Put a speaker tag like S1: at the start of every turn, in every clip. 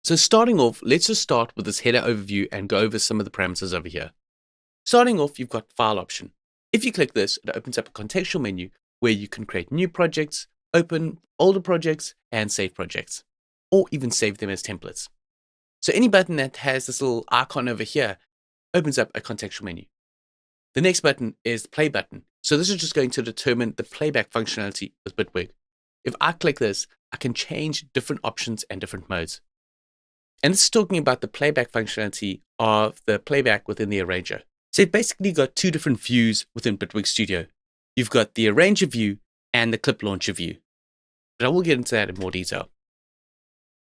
S1: So starting off, let's just start with this header overview and go over some of the parameters over here. Starting off, you've got file option. If you click this, it opens up a contextual menu where you can create new projects, open older projects, and save projects, or even save them as templates. So any button that has this little icon over here opens up a contextual menu. The next button is the play button. So this is just going to determine the playback functionality with Bitwig. If I click this, I can change different options and different modes. And this is talking about the playback functionality of the playback within the arranger. So you've basically got two different views within Bitwig Studio. You've got the arranger view and the clip launcher view. But I will get into that in more detail.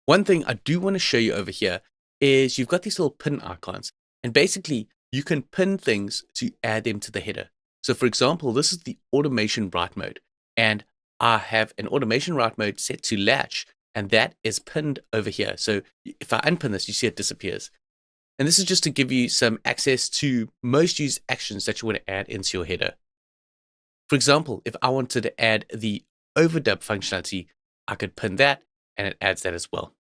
S1: One thing I do want to show you over here is you've got these little pin icons. And basically, you can pin things to add them to the header. So for example, this is the automation write mode. And I have an automation write mode set to latch, and that is pinned over here. So if I unpin this, you see it disappears. And this is just to give you some access to most used actions that you want to add into your header. For example, if I wanted to add the overdub functionality, I could pin that and it adds that as well.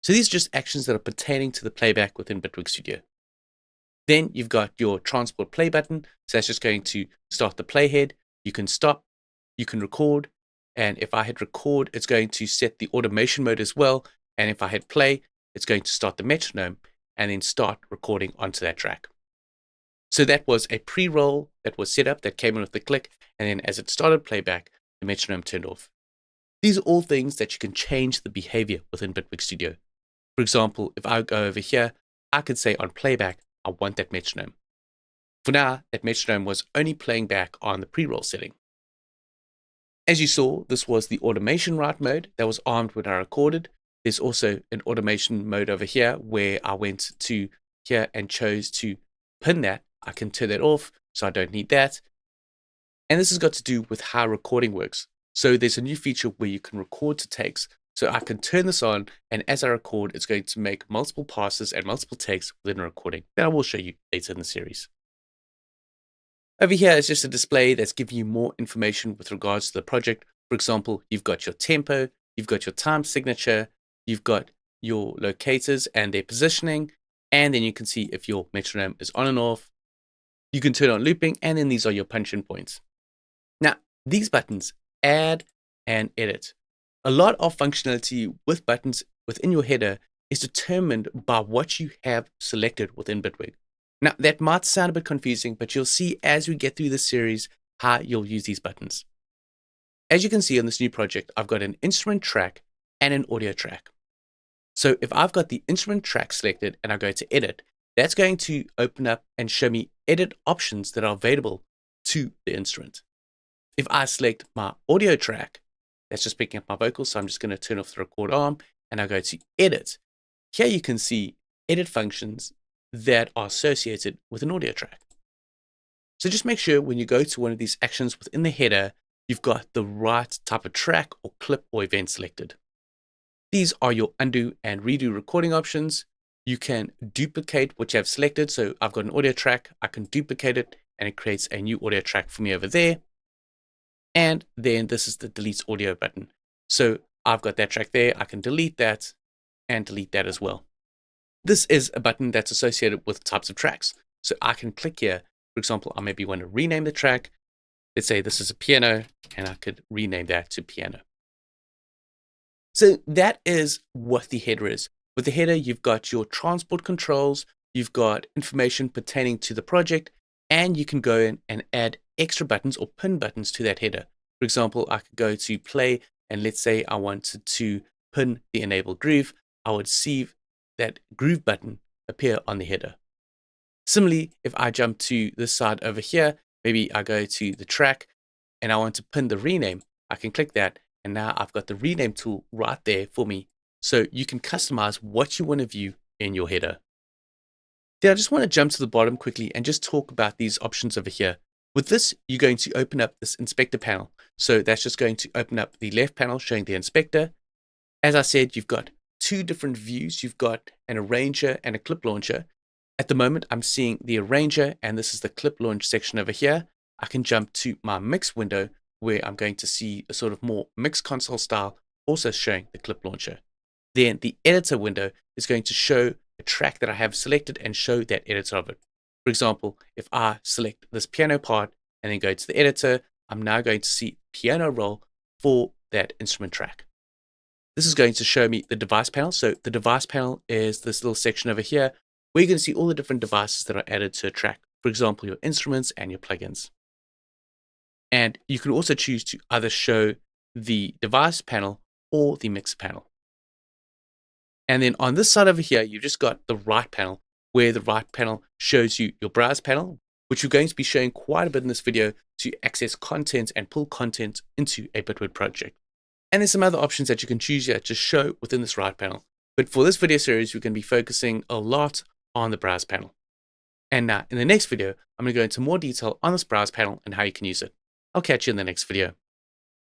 S1: So these are just actions that are pertaining to the playback within Bitwig Studio. Then you've got your transport play button. So that's just going to start the playhead. You can stop, you can record. And if I hit record, it's going to set the automation mode as well. And if I hit play, it's going to start the metronome and then start recording onto that track. So that was a pre-roll that was set up that came in with the click. And then as it started playback, the metronome turned off. These are all things that you can change the behavior within Bitwig Studio. For example, if I go over here, I could say on playback, I want that metronome. For now, that metronome was only playing back on the pre-roll setting. As you saw, this was the automation write mode that was armed when I recorded. There's also an automation mode over here where I went to here and chose to pin that. I can turn that off, so I don't need that. And this has got to do with how recording works. So there's a new feature where you can record to takes. So I can turn this on, and as I record, it's going to make multiple passes and multiple takes within a recording that I will show you later in the series. Over here is just a display that's giving you more information with regards to the project. For example, you've got your tempo, you've got your time signature, you've got your locators and their positioning, and then you can see if your metronome is on and off. You can turn on looping, and then these are your punch-in points. Now, these buttons add and edit. A lot of functionality with buttons within your header is determined by what you have selected within Bitwig. Now, that might sound a bit confusing, but you'll see as we get through this series how you'll use these buttons. As you can see on this new project, I've got an instrument track and an audio track. So if I've got the instrument track selected and I go to edit, that's going to open up and show me edit options that are available to the instrument. If I select my audio track, that's just picking up my vocals, so I'm just going to turn off the record arm and I go to edit. Here you can see edit functions that are associated with an audio track. So just make sure when you go to one of these actions within the header, you've got the right type of track or clip or event selected. These are your undo and redo recording options. You can duplicate what you have selected. So I've got an audio track, I can duplicate it and it creates a new audio track for me over there. And then this is the delete audio button. So I've got that track there, I can delete that and delete that as well. This is a button that's associated with types of tracks. So I can click here. For example, I maybe want to rename the track. Let's say this is a piano, and I could rename that to piano. So that is what the header is. With the header, you've got your transport controls, you've got information pertaining to the project, and you can go in and add extra buttons or pin buttons to that header. For example, I could go to play, and let's say I wanted to pin the enable groove. I would see that groove button appear on the header. Similarly, if I jump to this side over here, maybe I go to the track and I want to pin the rename, I can click that and now I've got the rename tool right there for me. So you can customize what you want to view in your header. Then I just want to jump to the bottom quickly and just talk about these options over here. With this, you're going to open up this inspector panel. So that's just going to open up the left panel showing the inspector. As I said, you've got two different views. You've got an arranger and a clip launcher. At the moment, I'm seeing the arranger, and this is the clip launch section over here. I can jump to my mix window where I'm going to see a sort of more mix console style, also showing the clip launcher. then the editor window is going to show a track that I have selected and show that editor of it. For example, if I select this piano part and then go to the editor, I'm now going to see piano roll for that instrument track. This is going to show me the device panel. So the device panel is this little section over here where you're going to see all the different devices that are added to a track. For example, your instruments and your plugins. And you can also choose to either show the device panel or the mix panel. And then on this side over here, you've just got the right panel, where the right panel shows you your browse panel, which we're going to be showing quite a bit in this video to access content and pull content into a Bitwig project. And there's some other options that you can choose here to show within this right panel. But for this video series, we're going to be focusing a lot on the browse panel. And now in the next video, I'm going to go into more detail on this browse panel and how you can use it. I'll catch you in the next video.